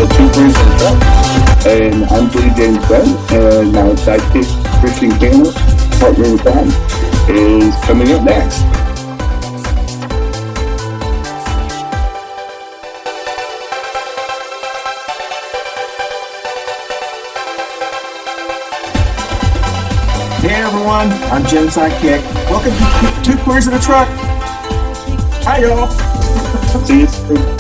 Two Queers and a Truck. And I'm Billy James Gunn, and my sidekick, Christian Cano, partner with Gunn, is coming up next. Hey everyone, I'm Jim's sidekick. Welcome to Two Queers in a Truck. Hi y'all. See you soon.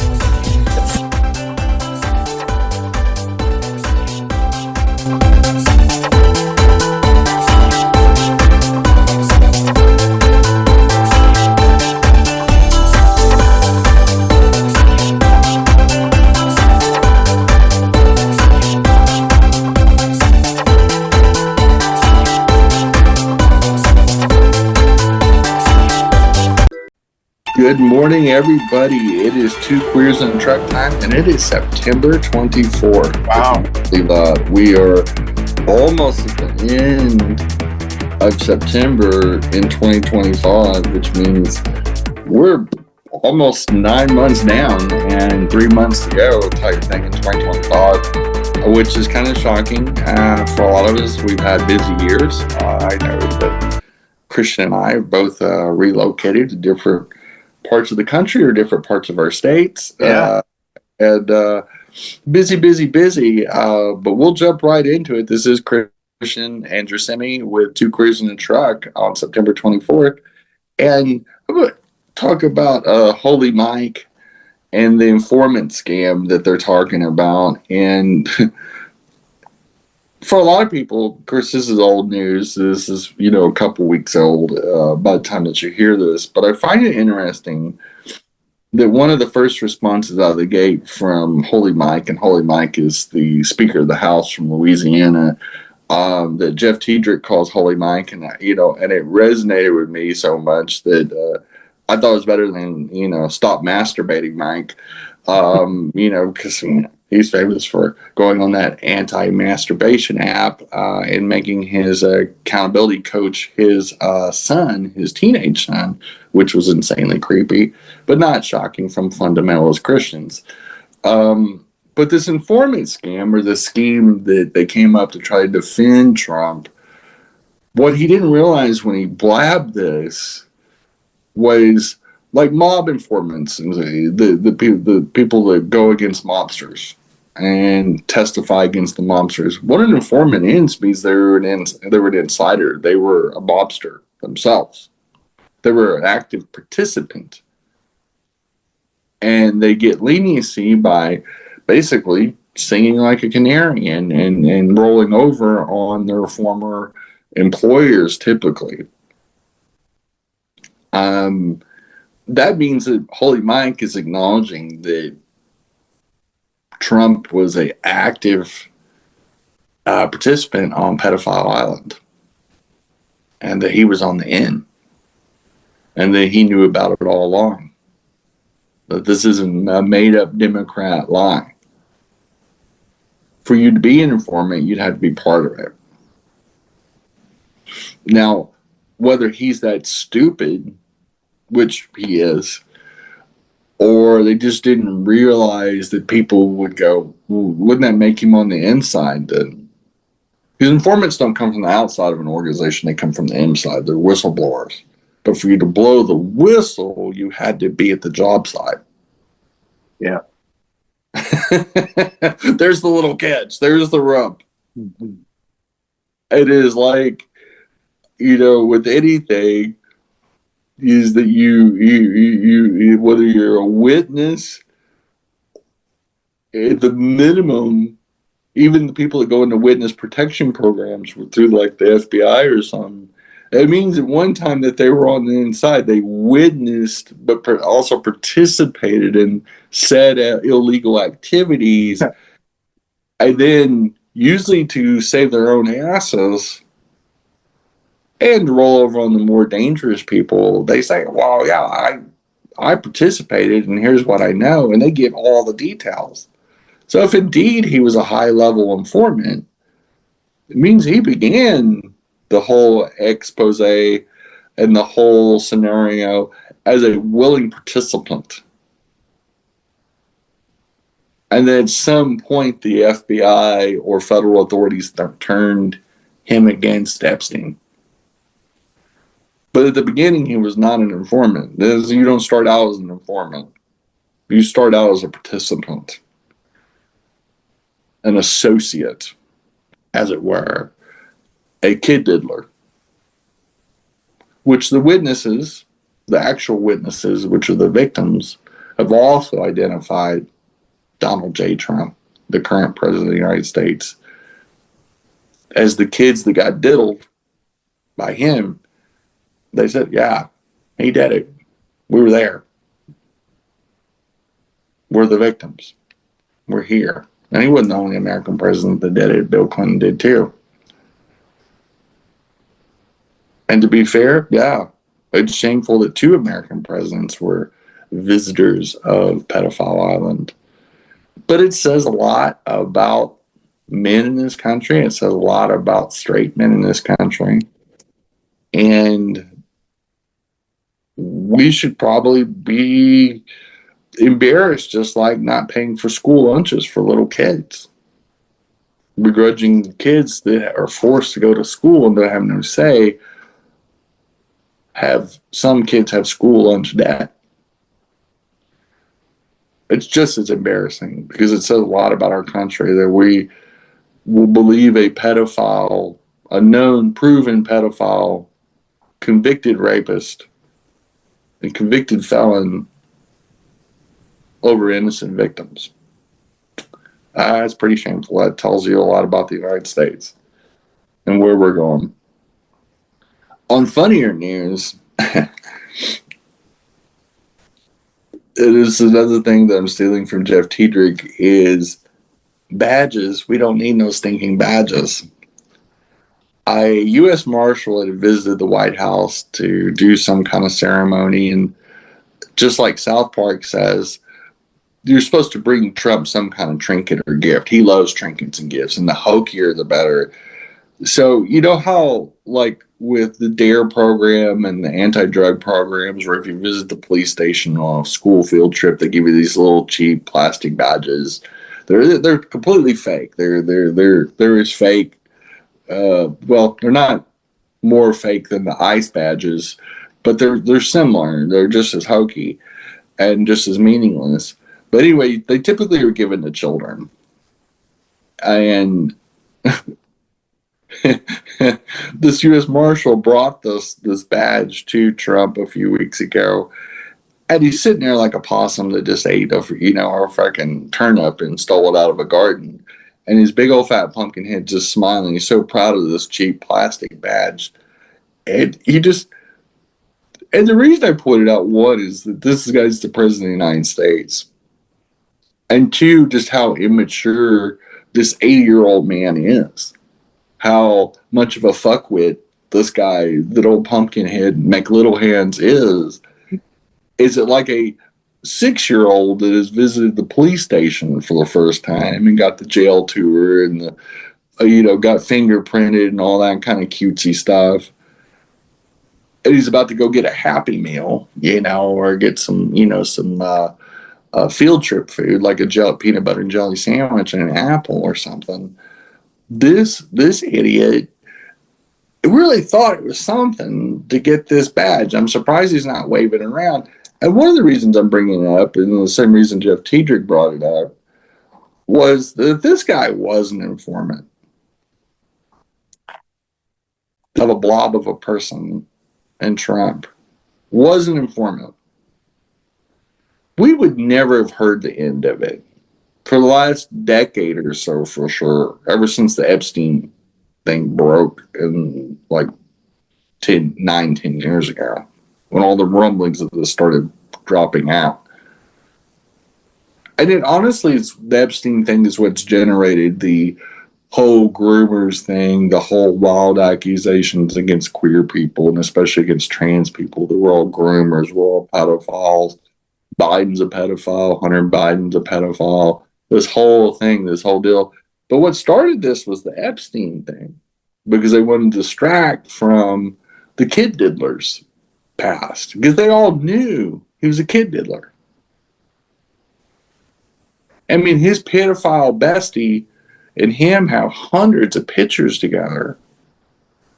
Good morning, everybody. It is Two Queers in a Truck time, and it is September 24th. Wow. We are almost at the end of September in 2025, which means we're almost 9 months down and 3 months to go type thing in 2025, which is kind of shocking. For a lot of us, we've had busy years. I know that Christian and I have both relocated to different parts of the country or different parts of our states. And busy. But we'll jump right into it. This is Christian and Gersemi with Two Queers in a Truck on September 24th. And I'm going to talk about Holy Mike and the informant scam that they're talking about. And for a lot of people, of course, this is old news. This is, a couple weeks old by the time that you hear this. But I find it interesting that one of the first responses out of the gate from Holy Mike, and Holy Mike is the Speaker of the House from Louisiana, that Jeff Tiedrick calls Holy Mike, and and it resonated with me so much that I thought it was better than Stop Masturbating Mike, because he's famous for going on that anti-masturbation app and making his accountability coach his son, his teenage son, which was insanely creepy, but not shocking from fundamentalist Christians. But this informant scam, or the scheme that they came up to try to defend Trump, what he didn't realize when he blabbed this was like mob informants, the people that go against mobsters and testify against the mobsters. What an informant means they were an insider. They were a mobster themselves. They were an active participant. And they get leniency by basically singing like a canary and rolling over on their former employers typically. That means that Holy Mike is acknowledging that Trump was an active participant on Pedophile Island, and that he was on the in, and that he knew about it all along. That this isn't a made-up Democrat lie. For you to be an informant, you'd have to be part of it. Now, whether he's that stupid, which he is, or they just didn't realize that people would go, wouldn't that make him on the inside then? Because informants don't come from the outside of an organization, they come from the inside. They're whistleblowers. But for you to blow the whistle, you had to be at the job site. Yeah. There's the little catch. There's the rub. Mm-hmm. It is like, with anything, is that you whether you're a witness, at the minimum, even the people that go into witness protection programs through like the FBI or something, it means at one time that they were on the inside, they witnessed but also participated in said illegal activities, and then usually to save their own asses and roll over on the more dangerous people, they say, well, yeah, I participated and here's what I know, and they give all the details. So if indeed he was a high-level informant, it means he began the whole expose and the whole scenario as a willing participant. And then at some point, the FBI or federal authorities turned him against Epstein. But at the beginning, he was not an informant. You don't start out as an informant. You start out as a participant, an associate, as it were, a kid diddler, which the witnesses, the actual witnesses, which are the victims, have also identified Donald J. Trump, the current president of the United States, as the kids that got diddled by him. They said, yeah, he did it. We were there. We're the victims. We're here. And he wasn't the only American president that did it. Bill Clinton did too. And to be fair, yeah, it's shameful that 2 American presidents were visitors of Pedophile Island. But it says a lot about men in this country. It says a lot about straight men in this country. And we should probably be embarrassed, just like not paying for school lunches for little kids. Begrudging kids that are forced to go to school and don't have no say. Some kids have school lunch debt. It's just as embarrassing because it says a lot about our country that we will believe a pedophile, a known, proven pedophile, convicted rapist, and convicted felon over innocent victims. It's pretty shameful. That tells you a lot about the United States and where we're going. On funnier news, it is another thing that I'm stealing from Jeff Tiedrich is badges. We don't need no stinking badges. A U.S. Marshal had visited the White House to do some kind of ceremony, and just like South Park says, you're supposed to bring Trump some kind of trinket or gift. He loves trinkets and gifts, and the hokier the better. So, you know how, like, with the DARE program and the anti-drug programs, where if you visit the police station on a school field trip, they give you these little cheap plastic badges. They're completely fake. They're as fake. Well, they're not more fake than the ICE badges, but they're similar. They're just as hokey and just as meaningless. But anyway, they typically are given to children. And this U.S. Marshal brought this badge to Trump a few weeks ago, and he's sitting there like a possum that just ate a fucking turnip and stole it out of a garden, and his big old fat pumpkin head just smiling. He's so proud of this cheap plastic badge, and and the reason I pointed out, one, is that this guy's the president of the United States, and 2, just how immature this 80-year-old man is. How much of a fuckwit this guy, that old pumpkinhead McLittlehands is. Is it like a 6-year-old that has visited the police station for the first time and got the jail tour and got fingerprinted and all that kind of cutesy stuff? And he's about to go get a Happy Meal, or get some field trip food like a peanut butter and jelly sandwich and an apple or something. This idiot really thought it was something to get this badge. I'm surprised he's not waving around. And one of the reasons I'm bringing it up, and the same reason Jeff Tiedrich brought it up, was that this guy was an informant of a blob of a person, and Trump was an informant. We would never have heard the end of it for the last decade or so, for sure, ever since the Epstein thing broke in like 10 years ago, when all the rumblings of this started dropping out. And it honestly, the Epstein thing is what's generated the whole groomers thing, the whole wild accusations against queer people, and especially against trans people. That we're all groomers, we're all pedophiles. Biden's a pedophile, Hunter Biden's a pedophile. This whole thing, this whole deal. But what started this was the Epstein thing, because they wanted to distract from the kid diddler's past, because they all knew he was a kid diddler. I mean, his pedophile bestie and him have hundreds of pictures together.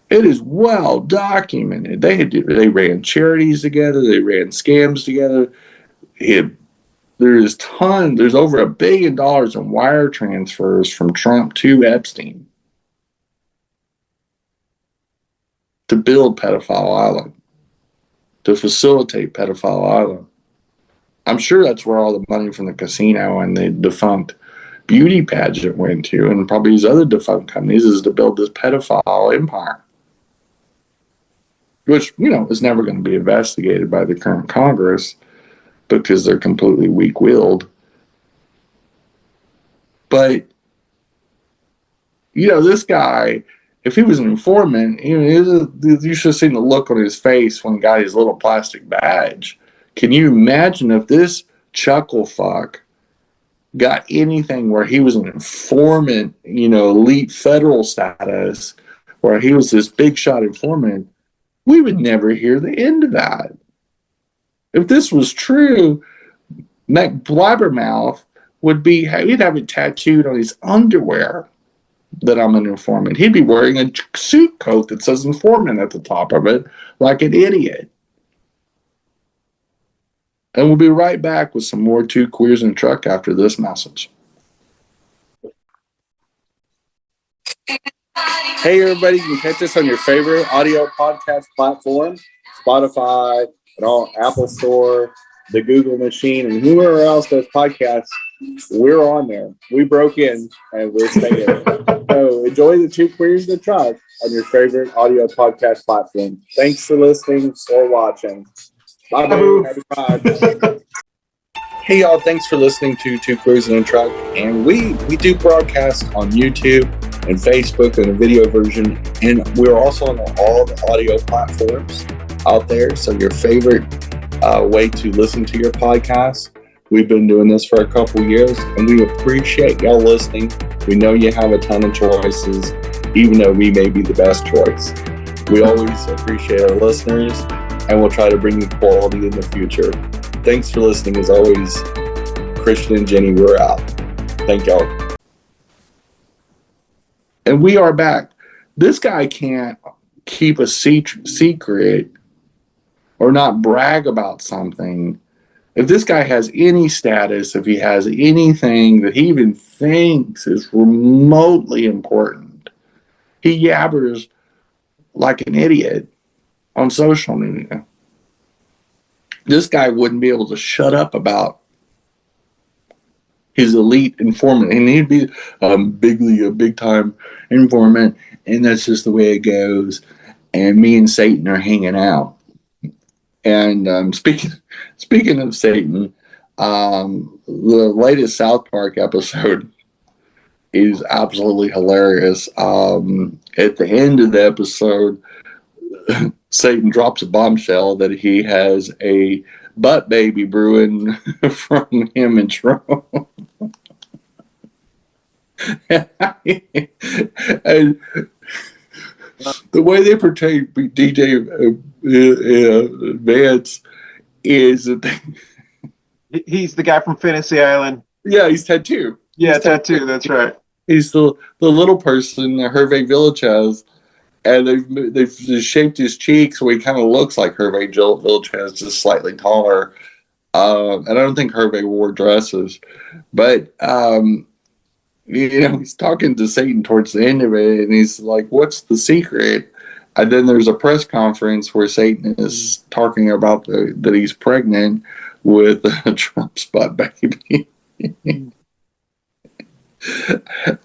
It is well documented. They ran charities together. They ran scams together. There's over $1 billion in wire transfers from Trump to Epstein to build Pedophile Island, to facilitate Pedophile Island. I'm sure that's where all the money from the casino and the defunct beauty pageant went to, and probably his other defunct companies, is to build this pedophile empire, which, is never going to be investigated by the current Congress because they're completely weak-willed. But, this guy, if he was an informant, you should have seen the look on his face when he got his little plastic badge. Can you imagine if this chuckle fuck got anything where he was an informant, elite federal status, where he was this big shot informant? We would never hear the end of that. If this was true, Blabbermouth he'd have it tattooed on his underwear that I'm an informant. He'd be wearing a suit coat that says informant at the top of it, like an idiot. And we'll be right back with some more Two Queers in a Truck after this message. Hey, everybody, you can catch us on your favorite audio podcast platform, Spotify, and all Apple Store, the Google machine, and whoever else does podcasts. We're on there. We broke in, and we're staying. So enjoy the Two Queers in a Truck on your favorite audio podcast platform. Thanks for listening or watching. Bye, bye. Hey, y'all. Thanks for listening to Two Queers in a Truck. And we do broadcasts on YouTube and Facebook in a video version. And we're also on all the audio platforms out there. So your favorite way to listen to your podcast. We've been doing this for a couple years, and we appreciate y'all listening. We know you have a ton of choices, even though we may be the best choice. We always appreciate our listeners, and we'll try to bring you quality in the future. Thanks for listening. As always, Christian and Jenny, we're out. Thank y'all. And we are back. This guy can't keep a secret or not brag about something. If this guy has any status, if he has anything that he even thinks is remotely important, he yabbers like an idiot on social media. This guy wouldn't be able to shut up about his elite informant, and he'd be a big time informant, and that's just the way it goes. And me and Satan are hanging out. And speaking of Satan, the latest South Park episode is absolutely hilarious. At the end of the episode, Satan drops a bombshell that he has a butt baby brewing from him and Trump. And the way they portray DJ Vance is that He's the guy from Fantasy Island. Yeah, he's tattooed. Yeah, tattoo. That's right. He's the little person that Hervé Village has, and they've shaped his cheeks so he kind of looks like Hervé Village has, just slightly taller. And I don't think Hervé wore dresses, but he's talking to Satan towards the end of it, and he's like, "What's the secret?" And then there's a press conference where Satan is talking about that he's pregnant with Trump's butt baby.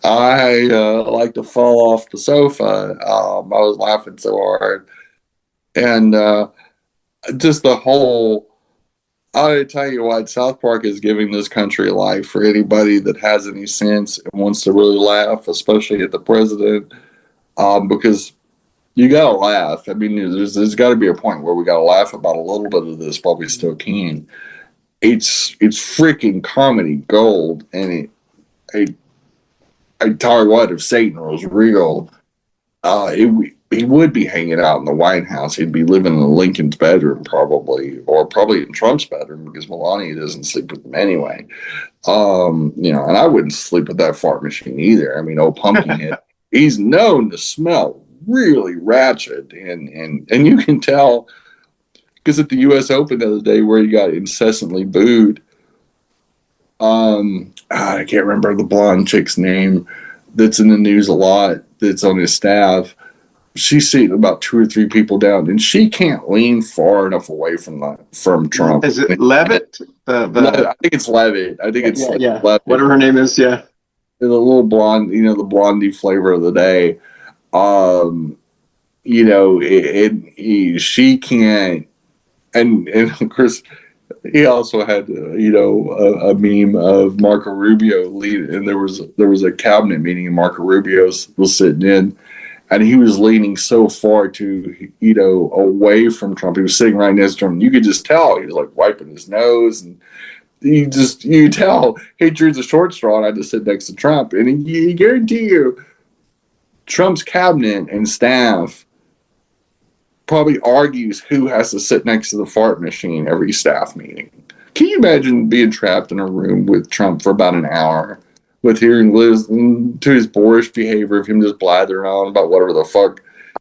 I like to fall off the sofa. I was laughing so hard. And just the whole, I tell you what, South Park is giving this country life for anybody that has any sense and wants to really laugh, especially at the president, because you gotta laugh. I mean, there's got to be a point where we gotta laugh about a little bit of this while we still can. It's freaking comedy gold, and I tell you what, if Satan was real, he would be hanging out in the White House. He'd be living in Lincoln's bedroom, probably, or probably in Trump's bedroom because Melania doesn't sleep with him anyway. And I wouldn't sleep with that fart machine either. I mean, old Pumpkinhead, he's known to smell really ratchet, and you can tell because at the U.S. Open the other day, where he got incessantly booed. I can't remember the blonde chick's name that's in the news a lot. That's on his staff. She's sitting about 2 or 3 people down, and she can't lean far enough away from Trump. Is it Levitt? I think it's Levitt. I think it's yeah. Levitt. Whatever her name is, yeah. The little blonde, the blondie flavor of the day. She can't. And of course, he also had a meme of Marco Rubio leading, and there was a cabinet meeting, and Marco Rubio was sitting in, and he was leaning so far to away from Trump. He was sitting right next to him. You could just tell he was like wiping his nose, and you tell he drew the short straw, and I just sit next to Trump, and he guarantee you, Trump's cabinet and staff probably argues who has to sit next to the fart machine every staff meeting. Can you imagine being trapped in a room with Trump for about an hour, with hearing listen to his boorish behavior of him just blathering on about whatever the fuck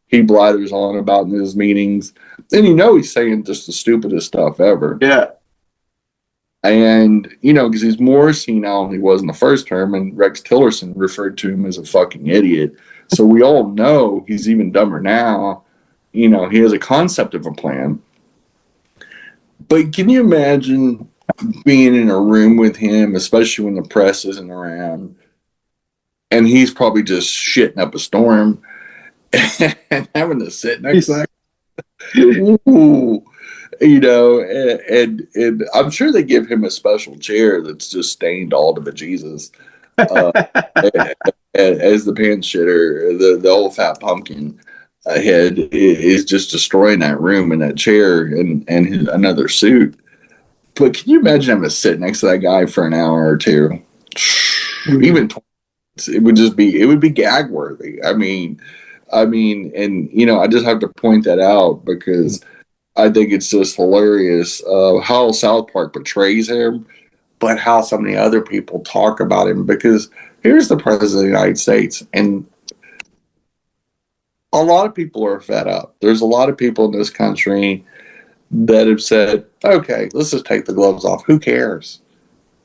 he blathers on about in his meetings? And he's saying just the stupidest stuff ever. Yeah. And, because he's more senile than he was in the first term, and Rex Tillerson referred to him as a fucking idiot. So we all know he's even dumber now. He has a concept of a plan. But can you imagine being in a room with him, especially when the press isn't around, and he's probably just shitting up a storm and having to sit next to that? Ooh, and I'm sure they give him a special chair that's just stained all to bejesus as the pants shitter, the old fat pumpkin head is just destroying that room and that chair and another suit. But can you imagine having to sit next to that guy for an hour or two? Even it would be gag worthy. I mean, and I just have to point that out because I think it's just hilarious how South Park portrays him, but how so many other people talk about him. Because here's the president of the United States, and a lot of people are fed up. There's a lot of people in this country that have said, okay, let's just take the gloves off. Who cares?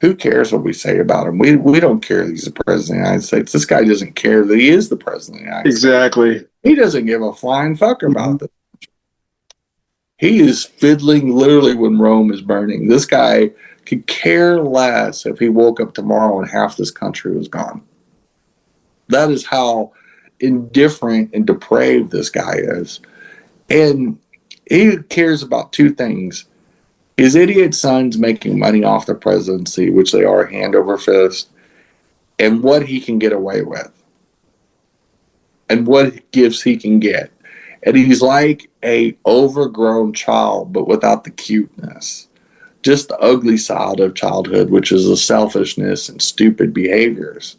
Who cares what we say about him? We don't care that he's the president of the United States. This guy doesn't care that he is the president of the United States. Exactly. He doesn't give a flying fuck about this. He is fiddling literally when Rome is burning. This guy could care less if he woke up tomorrow and half this country was gone. That is how indifferent and depraved this guy is. And he cares about 2 things. His idiot sons making money off the presidency, which they are hand over fist, and what he can get away with. And what gifts he can get. And he's like a overgrown child, but without the cuteness. Just the ugly side of childhood, which is the selfishness and stupid behaviors.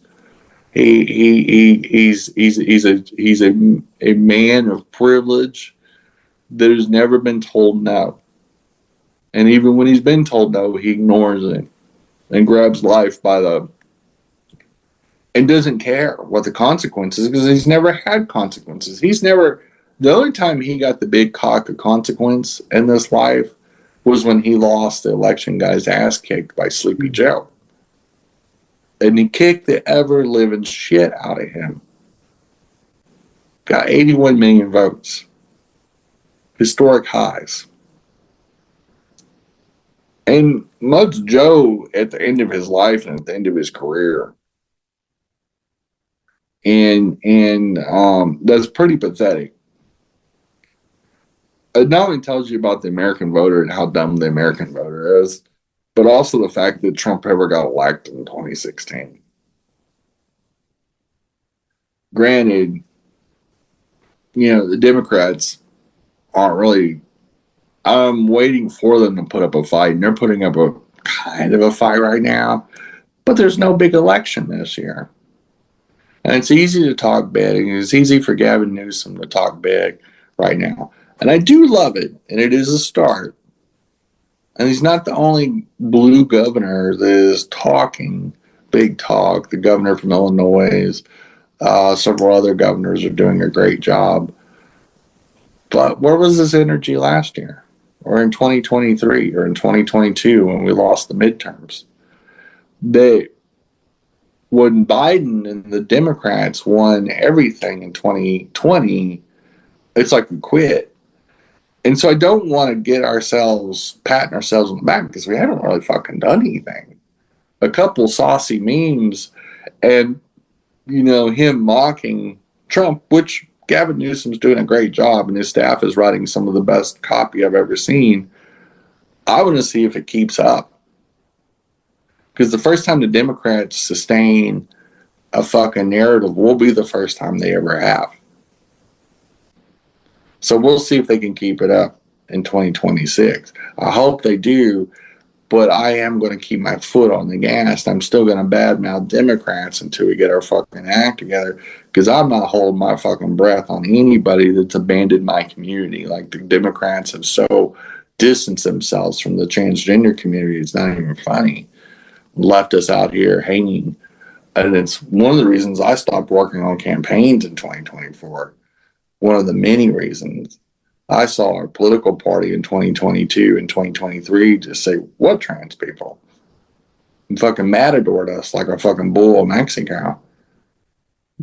He's a man of privilege that has never been told no. And even when he's been told no, he ignores it and grabs life by the and doesn't care what the consequences, because he's never had consequences. The only time he got the big cock of consequence in this life was when he lost the election, got his ass kicked by Sleepy Joe. And he kicked the ever living shit out of him. Got 81 million votes. Historic highs. And Muggs Joe, at the end of his life and at the end of his career, and that's pretty pathetic. It not only tells you about the American voter and how dumb the American voter is, but also the fact that Trump ever got elected in 2016. Granted, the Democrats aren't really. I'm waiting for them to put up a fight, and they're putting up a kind of a fight right now, but there's no big election this year. And it's easy to talk big, and it's easy for Gavin Newsom to talk big right now. And I do love it, and it is a start. And he's not the only blue governor that is talking big talk. The governor from Illinois, several other governors are doing a great job. But where was this energy last year? Or in 2023 or in 2022 when we lost the midterms? When Biden and the Democrats won everything in 2020, it's like we quit. And so I don't want to get ourselves patting ourselves on the back because we haven't really fucking done anything. A couple saucy memes and, him mocking Trump, which Gavin Newsom's doing a great job and his staff is writing some of the best copy I've ever seen. I want to see if it keeps up. Because the first time the Democrats sustain a fucking narrative will be the first time they ever have. So we'll see if they can keep it up in 2026. I hope they do, but I am going to keep my foot on the gas. I'm still going to badmouth Democrats until we get our fucking act together, because I'm not holding my fucking breath on anybody that's abandoned my community. Like the Democrats have so distanced themselves from the transgender community, it's not even funny. Left us out here hanging. And it's one of the reasons I stopped working on campaigns in 2024. One of the many reasons. I saw our political party in 2022 and 2023 just say, what trans people? And fucking matadored us like a fucking bull of Mexico.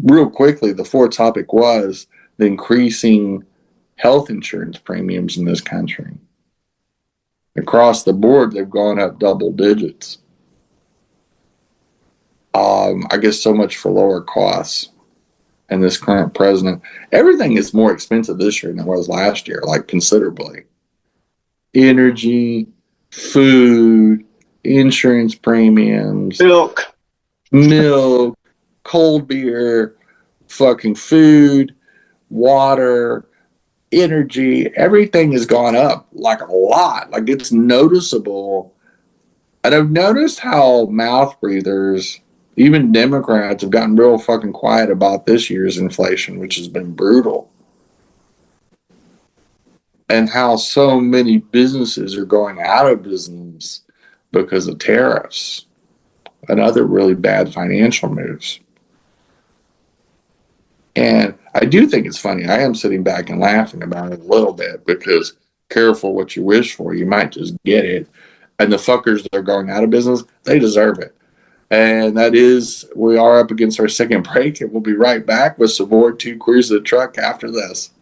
Real quickly, the fourth topic was the increasing health insurance premiums in this country. Across the board, they've gone up double digits. I guess so much for lower costs. And this current president, everything is more expensive this year than it was last year, like considerably. Energy, food, insurance premiums, milk, cold beer, fucking food, water, energy, everything has gone up like a lot. Like it's noticeable. And I've noticed how mouth breathers, even Democrats, have gotten real fucking quiet about this year's inflation, which has been brutal. And how so many businesses are going out of business because of tariffs and other really bad financial moves. And I do think it's funny. I am sitting back and laughing about it a little bit because careful what you wish for, you might just get it. And the fuckers that are going out of business, they deserve it. And that is, we are up against our second break, and we'll be right back with some more Two Queers of the Truck after this.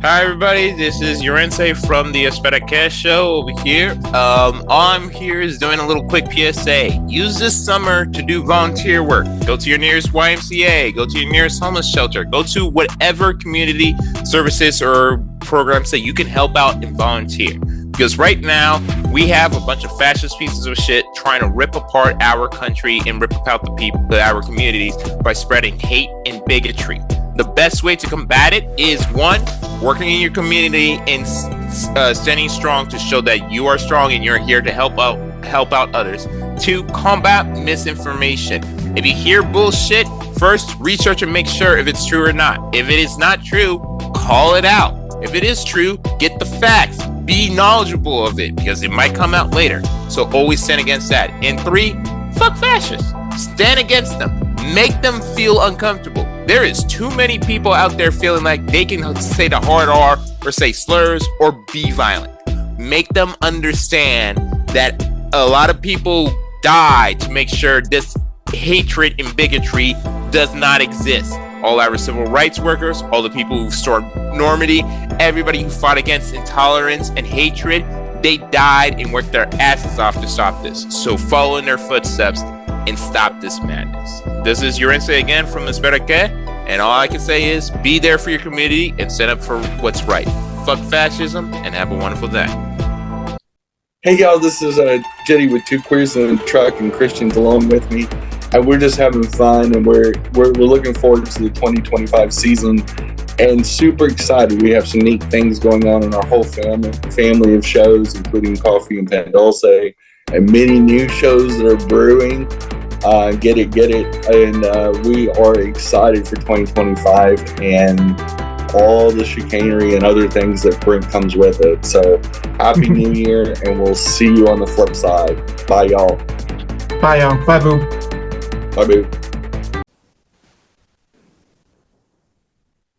Hi everybody, this is Gersemi from the Americo show over here. All I'm here is doing a little quick PSA. Use this summer to do volunteer work. Go to your nearest YMCA, go to your nearest homeless shelter, go to whatever community services or programs that you can help out and volunteer. Because right now, we have a bunch of fascist pieces of shit trying to rip apart our country and rip apart the people, our communities, by spreading hate and bigotry. The best way to combat it is, one, working in your community and standing strong to show that you are strong and you're here to help out others. Two, combat misinformation. If you hear bullshit, first research and make sure if it's true or not. If it is not true, call it out. If it is true, get the facts. Be knowledgeable of it because it might come out later. So always stand against that. And three, fuck fascists. Stand against them. Make them feel uncomfortable. There is too many people out there feeling like they can say the hard R or say slurs or be violent. Make them understand that a lot of people die to make sure this hatred and bigotry does not exist. All our civil rights workers, all the people who restored normity, everybody who fought against intolerance and hatred, they died and worked their asses off to stop this. So follow in their footsteps and stop this madness. This is Gersemi again from Americo, and all I can say is be there for your community and stand up for what's right. Fuck fascism and have a wonderful day. Hey y'all, this is Jetty with Two Queers in the Truck and Christian's along with me. And we're just having fun, and we're looking forward to the 2025 season and super excited. We have some neat things going on in our whole family of shows, including Coffee and Pan Dulce, and many new shows that are brewing. Get it. And we are excited for 2025 and all the chicanery and other things that comes with it. So happy New Year, and we'll see you on the flip side. Bye, y'all. Bye, y'all. Bye, boo. Bye, boo.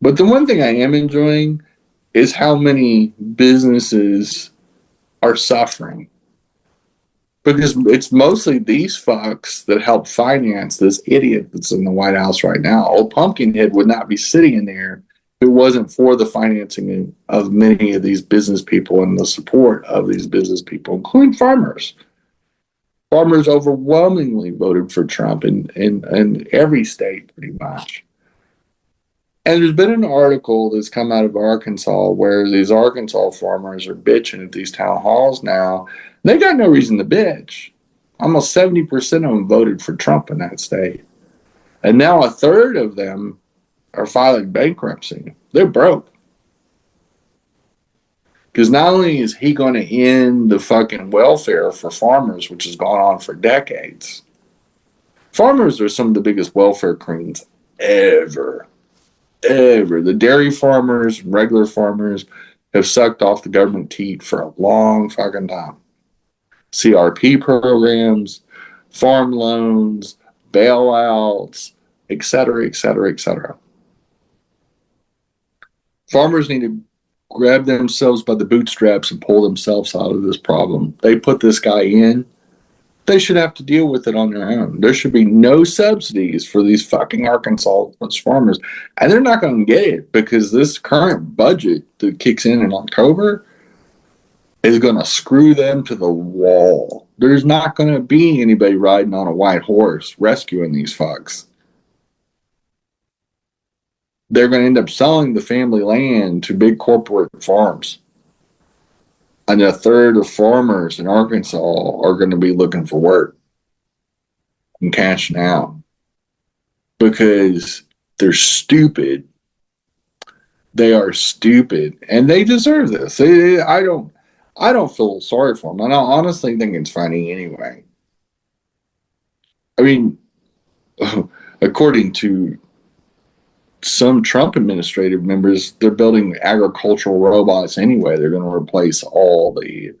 But the one thing I am enjoying is how many businesses are suffering. Because it's mostly these fucks that help finance this idiot that's in the White House right now. Old Pumpkinhead would not be sitting in there if it wasn't for the financing of many of these business people and the support of these business people, including farmers. Farmers overwhelmingly voted for Trump in every state, pretty much. And there's been an article that's come out of Arkansas where these Arkansas farmers are bitching at these town halls now. They got no reason to bitch. Almost 70% of them voted for Trump in that state. And now a third of them are filing bankruptcy. They're broke. Because not only is he going to end the fucking welfare for farmers, which has gone on for decades. Farmers are some of the biggest welfare creams ever. The dairy farmers, regular farmers have sucked off the government teat for a long fucking time. CRP programs, farm loans, bailouts, etc. Farmers need to grab themselves by the bootstraps and pull themselves out of this problem. They put this guy in. They should have to deal with it on their own. There should be no subsidies for these fucking Arkansas farmers. And they're not going to get it because this current budget that kicks in October is going to screw them to the wall. There's not going to be anybody riding on a white horse rescuing these fucks. They're going to end up selling the family land to big corporate farms. And a third of farmers in Arkansas are going to be looking for work and cashing out because they're stupid. They are stupid, and they deserve this. I don't feel sorry for them. I honestly think it's funny anyway. I mean, according to some Trump administrative members, they're building agricultural robots anyway. They're going to replace all the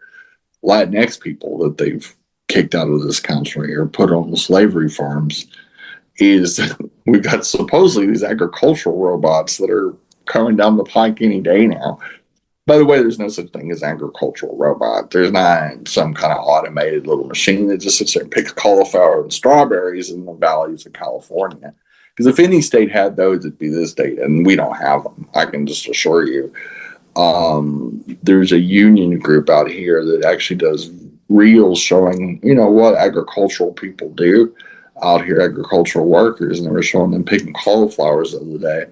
Latinx people that they've kicked out of this country or put on the slavery farms. We've got supposedly these agricultural robots that are coming down the pike any day now. By the way, there's no such thing as agricultural robot. There's not some kind of automated little machine that just sits there and picks cauliflower and strawberries in the valleys of California. Because if any state had those, it'd be this state, and we don't have them. I can just assure you. There's a union group out here that actually does reels showing, what agricultural people do out here, agricultural workers, and they were showing them picking cauliflowers the other day.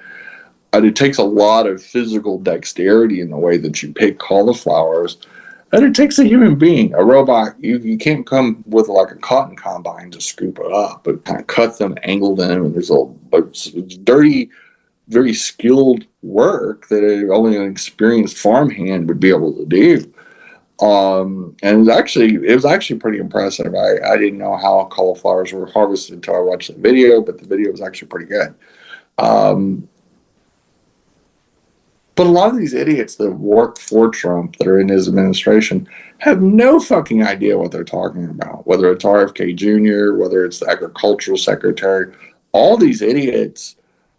And it takes a lot of physical dexterity in the way that you pick cauliflowers. And it takes a human being, a robot. You can't come with like a cotton combine to scoop it up, but kind of cut them, angle them, and there's it's dirty, very skilled work that only an experienced farmhand would be able to do. And it was actually pretty impressive. I didn't know how cauliflowers were harvested until I watched the video, but the video was actually pretty good. But a lot of these idiots that work for Trump that are in his administration have no fucking idea what they're talking about, whether it's RFK Jr., whether it's the agricultural secretary. All these idiots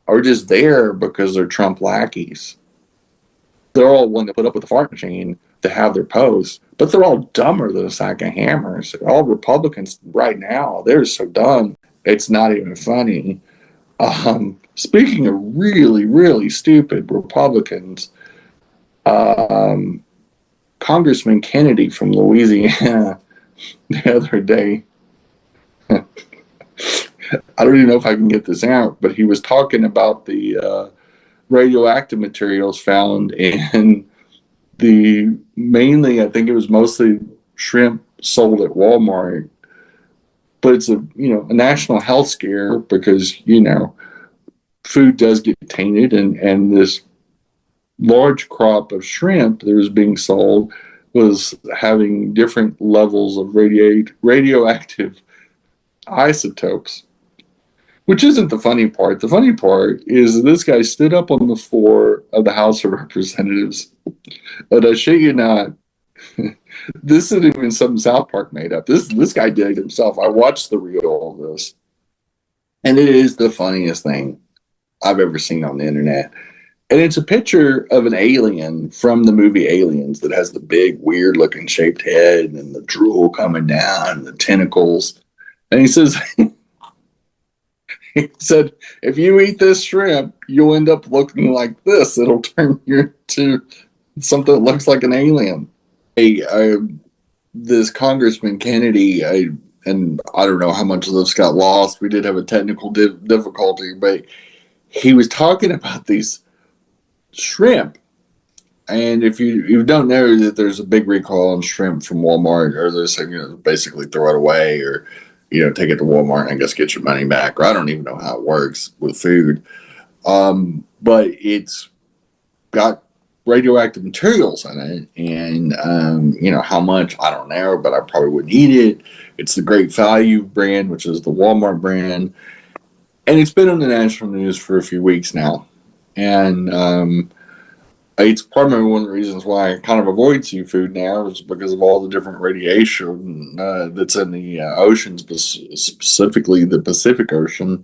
are just there because they're Trump lackeys. They're all willing to put up with the fart machine to have their posts, but they're all dumber than a sack of hammers. All Republicans right now, they're so dumb, it's not even funny. Speaking of really, really stupid Republicans, Congressman Kennedy from Louisiana the other day, I don't even know if I can get this out, but he was talking about the radioactive materials found in mainly, I think it was mostly shrimp sold at Walmart. But it's a national health scare because, food does get tainted, and this large crop of shrimp that was being sold was having different levels of radioactive isotopes. Which isn't the funny part. The funny part is that this guy stood up on the floor of the House of Representatives. But I shit you not, this isn't even something South Park made up. This guy did it himself. I watched the reel of this, and it is the funniest thing I've ever seen on the internet. And it's a picture of an alien from the movie Aliens that has the big, weird looking shaped head and the drool coming down and the tentacles. And he says, he said, if you eat this shrimp, you'll end up looking like this. It'll turn you into something that looks like an alien. This Congressman Kennedy, and I don't know how much of this got lost. We did have a technical difficulty, but he was talking about these shrimp. And if you don't know that there's a big recall on shrimp from Walmart, or they're saying, basically throw it away, or take it to Walmart and I guess get your money back. Or I don't even know how it works with food. But it's got radioactive materials in it, and how much I don't know, but I probably wouldn't eat it. It's the Great Value brand, which is the Walmart brand, and it's been on the national news for a few weeks now, and it's probably one of the reasons why I kind of avoid seafood now is because of all the different radiation that's in the oceans, specifically the Pacific Ocean,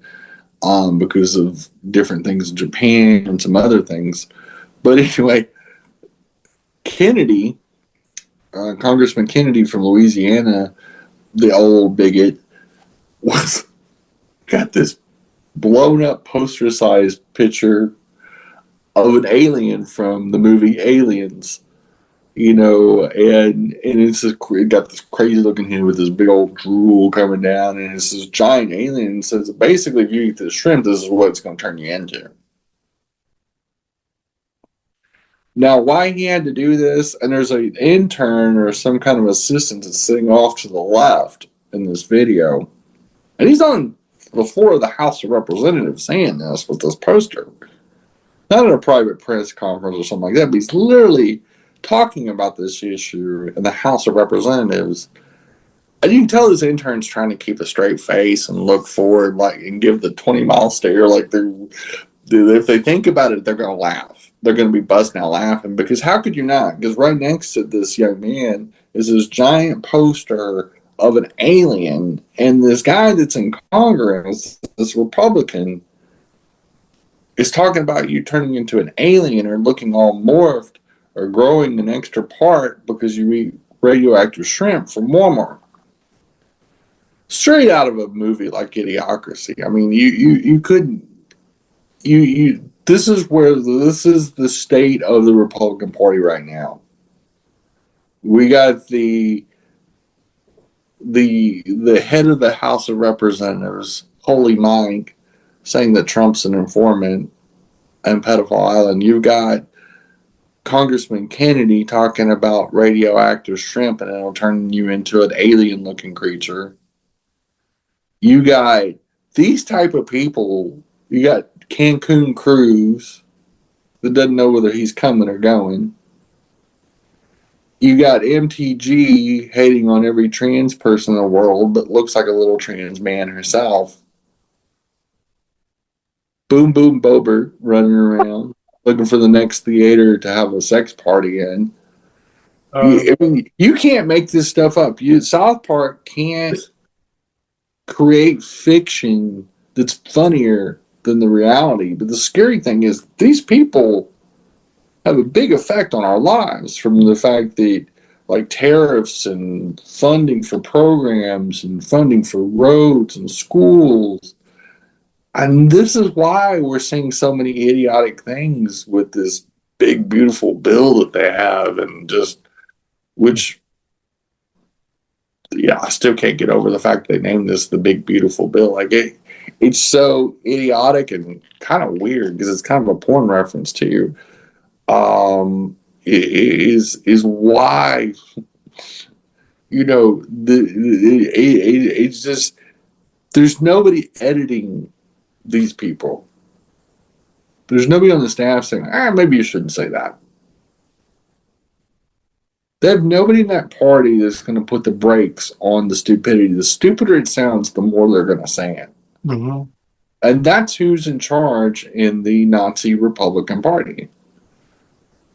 because of different things in Japan and some other things. But anyway, Kennedy, Congressman Kennedy from Louisiana, the old bigot, got this blown up poster-sized picture of an alien from the movie Aliens, and it's it got this crazy looking head with this big old drool coming down, and it's this giant alien. And says basically, if you eat this shrimp, this is what it's going to turn you into. Now, why he had to do this, and there's an intern or some kind of assistant that's sitting off to the left in this video, and he's on the floor of the House of Representatives saying this with this poster. Not at a private press conference or something like that, but he's literally talking about this issue in the House of Representatives. And you can tell this intern's trying to keep a straight face and look forward, and give the 20-mile stare, if they think about it, they're going to laugh. They're going to be busting out laughing, because how could you not? Because right next to this young man is this giant poster of an alien, and this guy that's in Congress, this Republican, is talking about you turning into an alien or looking all morphed or growing an extra part because you eat radioactive shrimp from Walmart. Straight out of a movie like Idiocracy. I mean, you couldn't. This is the state of the Republican Party right now. We got the head of the House of Representatives, Holy Mike, saying that Trump's an informant and pedophile island. You've got Congressman Kennedy talking about radioactive shrimp and it'll turn you into an alien-looking creature. You got these type of people. You got Cancun Cruz that doesn't know whether he's coming or going. You got MTG hating on every trans person in the world but looks like a little trans man herself. Boom Boom Bober running around looking for the next theater to have a sex party in. You can't make this stuff up. South Park can't create fiction that's funnier than the reality. But the scary thing is these people have a big effect on our lives, from the fact that tariffs and funding for programs and funding for roads and schools. And this is why we're seeing so many idiotic things with this big, beautiful bill that they have, and I still can't get over the fact they named this the big, beautiful bill. It's so idiotic and kind of weird because it's kind of a porn reference to you. Is why, it's just, there's nobody editing these people. There's nobody on the staff saying, maybe you shouldn't say that. They have nobody in that party that's going to put the brakes on the stupidity. The stupider it sounds, the more they're going to say it. Mm-hmm. And that's who's in charge in the Nazi Republican Party.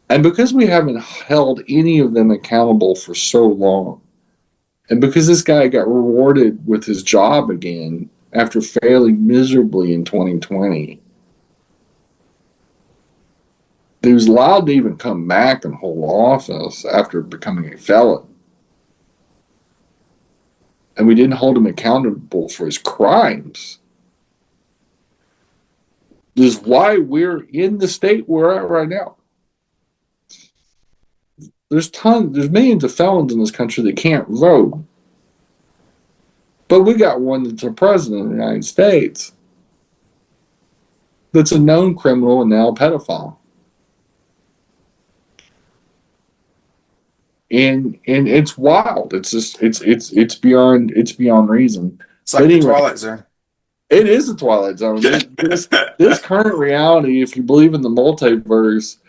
And because we haven't held any of them accountable for so long, and because this guy got rewarded with his job again after failing miserably in 2020, he was allowed to even come back and hold office after becoming a felon. And we didn't hold him accountable for his crimes. This is why we're in the state we're at right now. There's millions of felons in this country that can't vote. But we got one that's a president of the United States that's a known criminal and now a pedophile. And it's wild. It's just it's beyond reason. It's like the Twilight Zone. It is the Twilight Zone. This current reality, if you believe in the multiverse,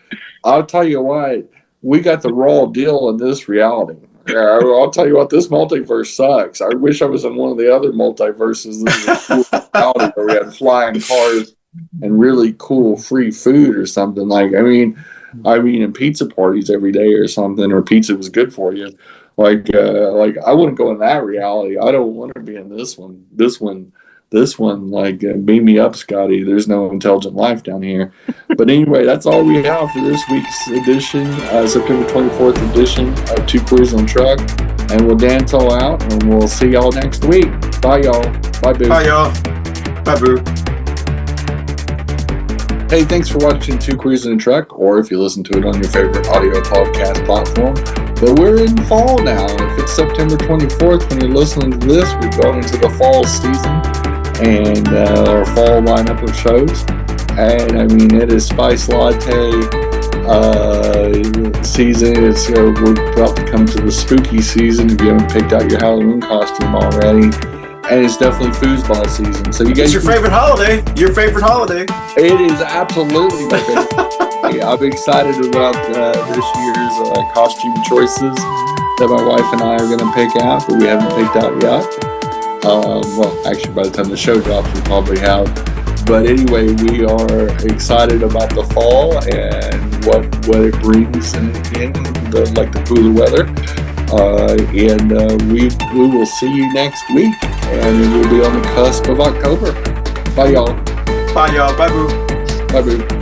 I'll tell you what, we got the raw deal in this reality. Yeah, I'll tell you what, this multiverse sucks. I wish I was in one of the other multiverses. This is a cool reality where we had flying cars and really cool free food or something. Like, I mean, and pizza parties every day or something, or pizza was good for you. Like I wouldn't go in that reality. I don't want to be in this one. This one, like, beam me up, Scotty. There's no intelligent life down here. But anyway, that's all we have for this week's edition, September 24th edition of Two Queers on Truck. And we'll dance all out, and we'll see y'all next week. Bye, y'all. Bye, Boo. Bye, y'all. Bye, Boo. Hey, thanks for watching Two Queers in a Truck, or if you listen to it on your favorite audio podcast platform. But we're in fall now. If it's September 24th when you're listening to this, we're going into the fall season and our fall lineup of shows. And I mean, it is Spice Latte season. We're about to come to the spooky season if you haven't picked out your Halloween costume already. And it's definitely foosball season. So you guys, it's your favorite holiday. Your favorite holiday. It is absolutely my favorite. I'm excited about this year's costume choices that my wife and I are going to pick out, but we haven't picked out yet. Well, actually, by the time the show drops, we probably have. But anyway, we are excited about the fall and what it brings in the cooler weather. And we will see you next week, and we'll be on the cusp of October. Bye, y'all. Bye, y'all. Bye, Boo. Bye, Boo.